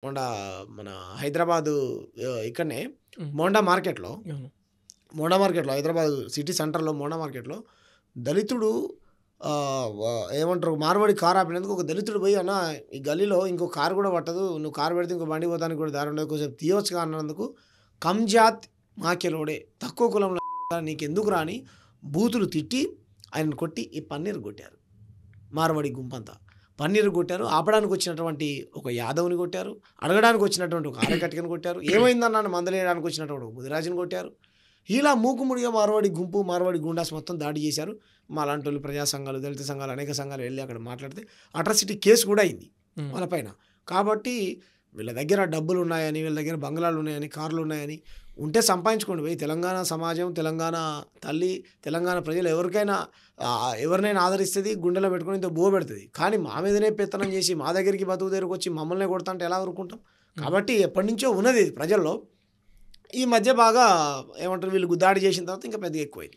మొన్న మన హైదరాబాదు ఇక్కడనే హ్మ్. మోండా మార్కెట్‌లో, అవును. మోండా మార్కెట్‌లో హైదరాబాద్ సిటీ సెంటర్‌లో మోండా మార్కెట్‌లో దళితుడు ఏమంటారు మార్వాడి కారు ఆపినందుకు ఒక దళితుడు పోయి "అన్న ఈ గల్లీలో ఇంకో కారు కూడా పట్టదు. నువ్వు కారు పెడితే ఇంకో బండి పోతానికి కూడా దారి ఉండదు. కొంచెం తీయొచ్చుగా" అన్నందుకు "కమ్ జాత్ మాకెలోడే తక్కువ కులంలో నీకెందుకురా" అని బూతులు తిట్టి ఆయనను కొట్టి ఈ పన్నీరు కొట్టారు. మార్వాడి గుంపంతా. పన్నీరు కొట్టారు. ఆపడానికి వచ్చినటువంటి ఒక యాదవ్‌ని కొట్టారు. అడగడానికి వచ్చినటువంటి ఒక ఆర్యకట్టికని కొట్టారు. ఏమైందన్నా అని మందలేయడానికి వచ్చినటువంటి ఒక ముదిరాజుని కొట్టారు. ఇలా మూకుమ్మడిగా మార్వాడి గుంపు, మార్వాడి గూండాస్ మొత్తం దాడి చేశారు. మాలాంటోళ్ళు ప్రజా సంఘాలు, దళిత సంఘాలు అనేక సంఘాలు వెళ్లి అక్కడ మాట్లాడితే అట్రాసిటీ కేసు కూడా అయింది హ్మ్. వాళ్ళ పైన. కాబట్టి వీళ్ళ దగ్గర డబ్బులున్నాయని, వీళ్ళ దగ్గర బంగ్లాలున్నాయని, కార్లున్నాయని ఉంటే సంపాదించుకోండి పోయి. తెలంగాణ సమాజం, తెలంగాణ తల్లి, తెలంగాణ ప్రజలు ఎవరినైనా ఆదరిస్తది. గుండెలో పెట్టుకొని ఇంత పెడతది. కానీ మా మీదనే పెత్తనం చేసి మా దగ్గరికి బతుకు తెరుకొచ్చి మమ్మల్నే కొడతాంటే ఎలా ఊరుకుంటాం? కాబట్టి ఎప్పటినుంచో ఉన్నది ఇది ప్రజల్లో. ఈ మధ్య బాగా ఏమంటారు వీళ్ళు దాడి చేసిన తర్వాత ఇంకా పెద్దగా ఎక్కువైంది.